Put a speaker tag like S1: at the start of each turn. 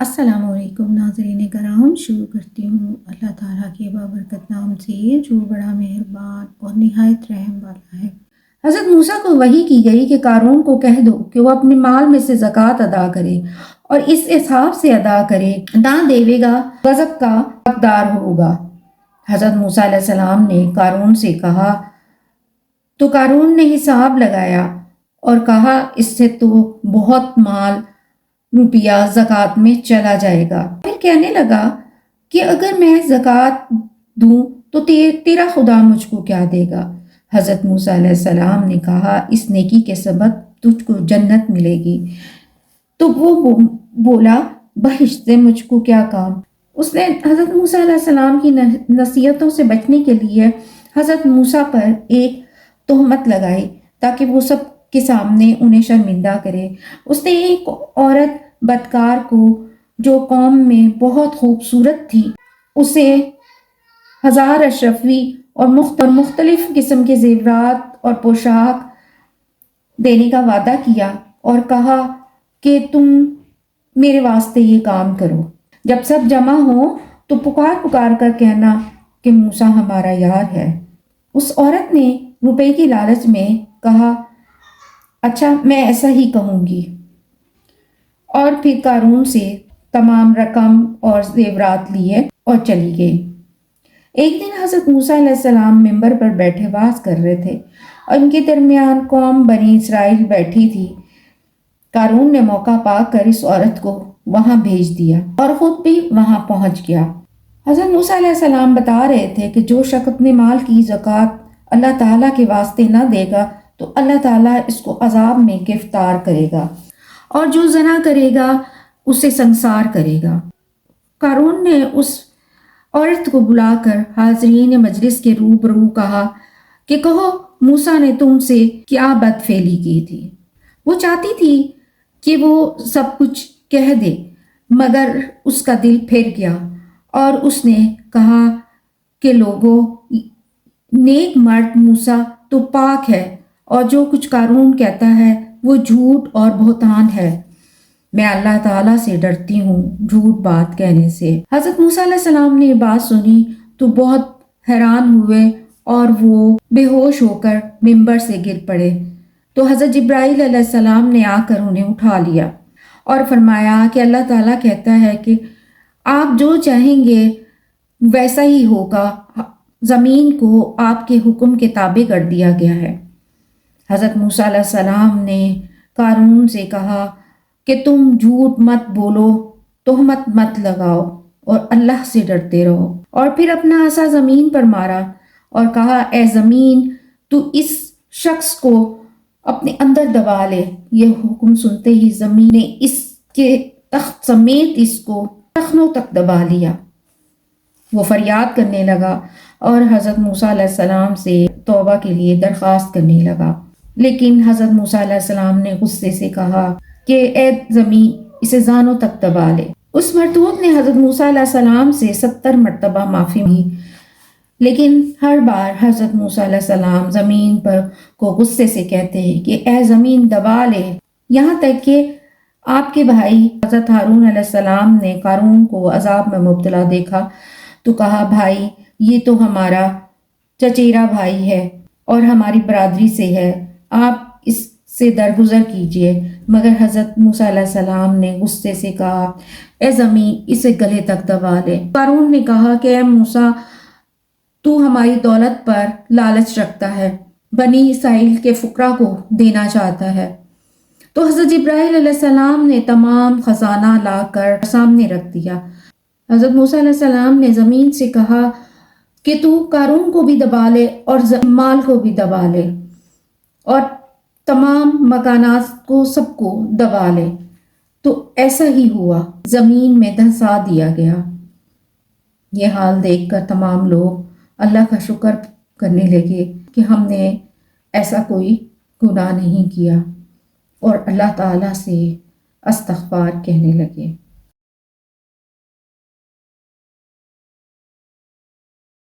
S1: السلام علیکم ناظرین کرام، شروع کرتی ہوں اللہ تعالیٰ کے بابرکت نام سے جو بڑا مہربان اور نہایت رحم والا ہے۔ حضرت موسیٰ کو وحی کی گئی کہ قارون کو کہہ دو کہ وہ اپنے مال میں سے زکوٰۃ ادا کرے اور اس حساب سے ادا کرے، نہ دیوے گا غضب کا حقدار ہوگا۔ حضرت موسیٰ علیہ السلام نے قارون سے کہا تو قارون نے حساب لگایا اور کہا اس سے تو بہت مال روپیہ زکوٰۃ میں چلا جائے گا۔ پھر کہنے لگا کہ اگر میں زکوٰۃ دوں تو تیرا خدا مجھ کو کیا دے گا؟ حضرت موسیٰ علیہ السلام نے کہا اس نیکی کے سبب تجھ کو جنت ملے گی۔ تو وہ بولا بہشت سے مجھ کو کیا کام؟ اس نے حضرت موسیٰ علیہ السلام کی نصیحتوں سے بچنے کے لیے حضرت موسیٰ پر ایک تہمت لگائی تاکہ وہ سب کے سامنے انہیں شرمندہ کرے۔ اس نے ایک عورت بدکار کو جو قوم میں بہت خوبصورت تھی اسے 1000 اشرفی اور مختلف قسم کے زیورات اور پوشاک دینے کا وعدہ کیا اور کہا کہ تم میرے واسطے یہ کام کرو۔ جب سب جمع ہوں تو پکار کر کہنا کہ موسیٰ ہمارا یار ہے۔ اس عورت نے روپے کی لالچ میں کہا اچھا میں ایسا ہی کہوں گی، اور پھر قارون سے تمام رقم اور زیورات لیے اور چلی گئی۔ ایک دن حضرت موسیٰ علیہ السلام منبر پر بیٹھے وعظ کر رہے تھے اور ان کے درمیان قوم بنی اسرائیل بیٹھی تھی۔ قارون نے موقع پا کر اس عورت کو وہاں بھیج دیا اور خود بھی وہاں پہنچ گیا۔ حضرت موسیٰ علیہ السلام بتا رہے تھے کہ جو شخص اپنے مال کی زکوٰۃ اللہ تعالیٰ کے واسطے نہ دے گا تو اللہ تعالیٰ اس کو عذاب میں گرفتار کرے گا، اور جو زنا کرے گا اسے سنسار کرے گا۔ قارون نے اس عورت کو بلا کر حاضرین مجلس کے روبرو کہا کہ کہو موسیٰ نے تم سے کیا بدفعلی کی تھی؟ وہ چاہتی تھی کہ وہ سب کچھ کہہ دے مگر اس کا دل پھر گیا اور اس نے کہا کہ لوگوں، نیک مرد موسیٰ تو پاک ہے اور جو کچھ قارون کہتا ہے وہ جھوٹ اور بہتان ہے۔ میں اللہ تعالیٰ سے ڈرتی ہوں جھوٹ بات کہنے سے۔ حضرت موسیٰ علیہ السلام نے یہ بات سنی تو بہت حیران ہوئے اور وہ بے ہوش ہو کر ممبر سے گر پڑے۔ تو حضرت جبرائیل علیہ السلام نے آ کر انہیں اٹھا لیا اور فرمایا کہ اللہ تعالیٰ کہتا ہے کہ آپ جو چاہیں گے ویسا ہی ہوگا، زمین کو آپ کے حکم کے تابع کر دیا گیا ہے۔ حضرت موسیٰ علیہ السلام نے قارون سے کہا کہ تم جھوٹ مت بولو، تہمت مت لگاؤ اور اللہ سے ڈرتے رہو، اور پھر اپنا عصا زمین پر مارا اور کہا اے زمین تو اس شخص کو اپنے اندر دبا لے۔ یہ حکم سنتے ہی زمین نے اس کے تخت سمیت اس کو ٹخنوں تک دبا لیا۔ وہ فریاد کرنے لگا اور حضرت موسیٰ علیہ السلام سے توبہ کے لیے درخواست کرنے لگا، لیکن حضرت موسیٰ علیہ السلام نے غصے سے کہا کہ اے زمین اسے زانوں تک دبا لے۔ اس مرتوب نے حضرت موسیٰ علیہ السلام سے 70 مرتبہ معافی مانگی، لیکن ہر بار حضرت موسیٰ علیہ السلام زمین پر کو غصے سے کہتے ہیں کہ اے زمین دبا لے، یہاں تک کہ آپ کے بھائی حضرت ہارون علیہ السلام نے قارون کو عذاب میں مبتلا دیکھا تو کہا بھائی یہ تو ہمارا چچیرا بھائی ہے اور ہماری برادری سے ہے، آپ اس سے درگزر کیجئے، مگر حضرت موسیٰ علیہ السلام نے غصے سے کہا اے زمین اسے گلے تک دبا لے۔ قارون نے کہا کہ اے موسیٰ تو ہماری دولت پر لالچ رکھتا ہے، بنی اسرائیل کے فقراء کو دینا چاہتا ہے۔ تو حضرت جبرائیل علیہ السلام نے تمام خزانہ لا کر سامنے رکھ دیا۔ حضرت موسیٰ علیہ السلام نے زمین سے کہا کہ تو قارون کو بھی دبا لے اور مال کو بھی دبا لے اور تمام مکانات کو سب کو دبا لے۔ تو ایسا ہی ہوا، زمین میں دھنسا دیا گیا۔ یہ حال دیکھ کر تمام لوگ اللہ کا شکر کرنے لگے کہ ہم نے ایسا کوئی گناہ نہیں کیا، اور اللہ تعالیٰ سے استغفار کہنے لگے۔